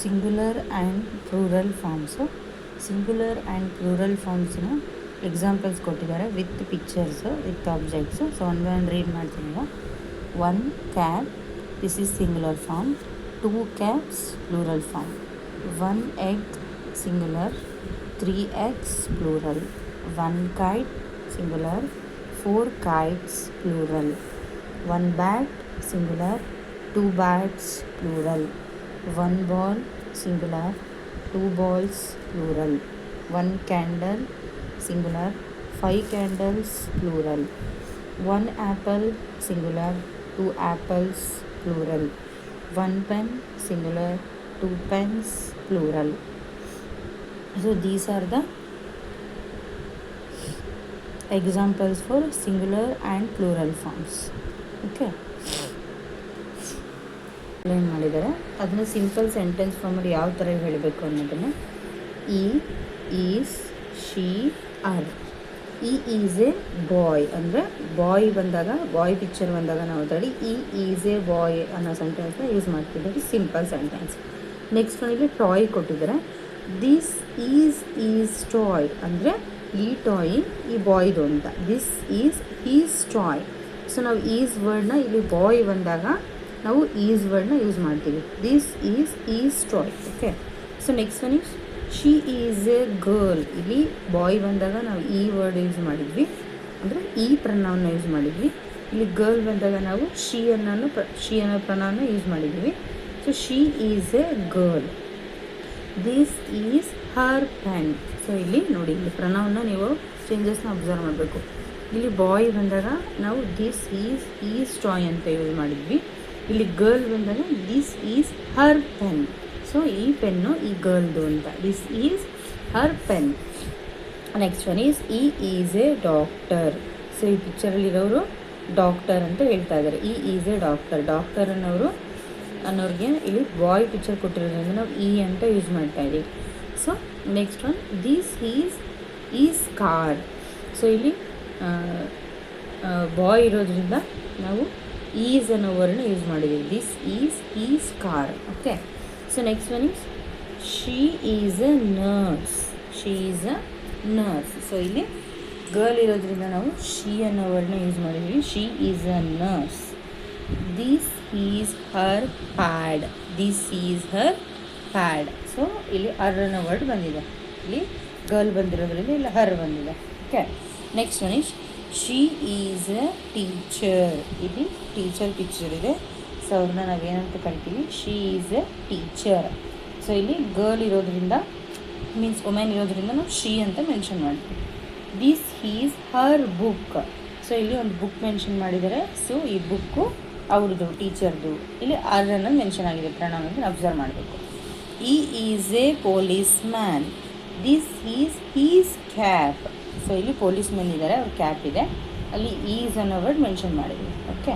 Singular and plural forms. Singular and plural ಫಾರ್ಮ್ಸಿನ examples ಕೊಟ್ಟಿದ್ದಾರೆ with pictures with objects. So one by one read ಮಾಡ್ತೀನಿ. One cat, this is singular form. Two cats, plural form. One egg, singular. Three eggs, plural. One kite, singular. Four kites, plural. One bat, singular. Two bats, plural. One ball, singular. Two balls, plural. One candle, singular. Five candles, plural. One apple, singular. Two apples, plural. One pen, singular. Two pens, plural. So these are the examples for singular and plural forms. Okay, ಏನು ಮಾಡಿದ್ದಾರೆ ಅದನ್ನು simple sentence ಫಾರ್ಮಲ್ಲಿ ಯಾವ ಥರ ಹೇಳಬೇಕು ಅನ್ನೋದನ್ನು. ಈ is, she, R. ಈ ಈಸ್ ಎ ಬಾಯ್ ಅಂದರೆ ಬಾಯ್ ಬಂದಾಗ, ಬಾಯ್ ಪಿಕ್ಚರ್ ಬಂದಾಗ ನಾವು ಅದರಲ್ಲಿ ಈ ಈಸ್ ಎ ಬಾಯ್ ಅನ್ನೋ ಸೆಂಟೆನ್ಸ್ನ ಯೂಸ್ ಮಾಡ್ತಿದ್ದೀವಿ, ಸಿಂಪಲ್ ಸೆಂಟೆನ್ಸ್. ನೆಕ್ಸ್ಟ್ ಒನ್ಗೆ ಟಾಯ್ ಕೊಟ್ಟಿದ್ದಾರೆ. ದಿಸ್ ಈಸ್ ಟಾಯ್ ಅಂದರೆ ಈ ಟಾಯ್ ಈ ಬಾಯ್ದು ಅಂತ. This is toy. ಸೊ ನಾವು ಈಸ್ ವರ್ಡ್ನ ಇಲ್ಲಿ ಬಾಯ್ ಬಂದಾಗ ನಾವು ಈಸ್ ವರ್ಡ್ನ ಯೂಸ್ ಮಾಡ್ತೀವಿ. This is toy. Okay, so next one is she is A girl. ಇಲ್ಲಿ ಬಾಯ್ ಬಂದಾಗ ನಾವು ಈ ವರ್ಡ್ ಯೂಸ್ ಮಾಡಿದ್ವಿ, ಅಂದರೆ ಈ ಪ್ರನೌನ್ನ ಯೂಸ್ ಮಾಡಿದ್ವಿ. ಇಲ್ಲಿ ಗರ್ಲ್ ಬಂದಾಗ ನಾವು ಶಿ ಅನ್ನೋ ಪ್ರನೌನ್ನ ಯೂಸ್ ಮಾಡಿದ್ವಿ. So she is A girl. This is her pen. So ಇಲ್ಲಿ ನೋಡಿ, ಇಲ್ಲಿ ಪ್ರನೌನ್ನ ನೀವು ಚೇಂಜಸ್ನ ಅಬ್ಸರ್ವ್ ಮಾಡಬೇಕು. ಇಲ್ಲಿ ಬಾಯ್ ಬಂದಾಗ ನಾವು ದಿಸ್ ಈಸ್ ಟಾಯ್ ಅಂತ ಯೂಸ್ ಮಾಡಿದ್ವಿ. ಇಲ್ಲಿ ಗರ್ಲ್ ಬಂದಾಗ this is her pen. So ಈ ಪೆನ್ನು ಈ ಗರ್ಲ್ದು ಅಂತ. This is her pen. Next one is A doctor. So ಈ ಪಿಕ್ಚರಲ್ಲಿರೋರು ಡಾಕ್ಟರ್ ಅಂತ ಹೇಳ್ತಾ ಇದ್ದಾರೆ. ಈಸ್ ಎ ಡಾಕ್ಟರ್ ಅನ್ನೋರಿಗೆ ಇಲ್ಲಿ ಬಾಯ್ ಪಿಕ್ಚರ್ ಕೊಟ್ಟಿರೋದ್ರಿಂದ ನಾವು ಈ ಅಂತ ಯೂಸ್ ಮಾಡ್ತಾ ಇದ್ದೀವಿ. So next one this is car. So ಇಲ್ಲಿ ಬಾಯ್ ಇರೋದ್ರಿಂದ ನಾವು ಈಸ್ ಅನ್ನೋ ವರ್ಡ್ನ ಯೂಸ್ ಮಾಡಿದ್ದೀವಿ. This is car. Okay, so next one is she is A nurse. So ಇಲ್ಲಿ ಗರ್ಲ್ ಇರೋದ್ರಿಂದ ನಾವು ಶಿ ಅನ್ನೋ ವರ್ಡ್ನ ಯೂಸ್ ಮಾಡಿದ್ವಿ. She is a nurse. This is her pad. So ಇಲ್ಲಿ ಹರ್ ಅನ್ನೋ ವರ್ಡ್ ಬಂದಿದೆ. ಇಲ್ಲಿ ಗರ್ಲ್ ಬಂದಿರೋದ್ರಿಂದ ಇಲ್ಲಿ ಹರ್ ಬಂದಿದೆ. Okay, next one is she is A teacher. ಇಲ್ಲಿ ಟೀಚರ್ ಪಿಕ್ಚರ್ ಇದೆ. ಸೊ ಅವ್ರನ್ನ ನಾವೇನಂತ ಕರಿತೀವಿ, she is A teacher. So ಇಲ್ಲಿ ಗರ್ಲ್ ಇರೋದ್ರಿಂದ ಮೀನ್ಸ್ ವುಮೆನ್ ಇರೋದ್ರಿಂದ ನಾವು ಶಿ ಅಂತ ಮೆನ್ಷನ್ ಮಾಡ್ತೀವಿ. This is her book. So ಇಲ್ಲಿ ಒಂದು ಬುಕ್ ಮೆನ್ಷನ್ ಮಾಡಿದ್ದಾರೆ. ಸೊ ಈ ಬುಕ್ಕು ಅವ್ರದ್ದು, ಟೀಚರ್ದು. ಇಲ್ಲಿ ಆರ್ ಅನ್ನೋದು ಮೆನ್ಷನ್ ಆಗಿದೆ ಪ್ರನೌನ್ ಅಂತ ಅಬ್ಸರ್ವ್ ಮಾಡಬೇಕು. Is a policeman. This is his cap. So ಇಲ್ಲಿ ಪೊಲೀಸ್ ಮ್ಯಾನ್ ಇದ್ದಾರೆ, ಅವ್ರ ಕ್ಯಾಪ್ ಇದೆ. ಅಲ್ಲಿ ಈಸ್ ಅನ್ನೋ ವರ್ಡ್ ಮೆನ್ಷನ್ ಮಾಡಿದ್ವಿ. ಓಕೆ.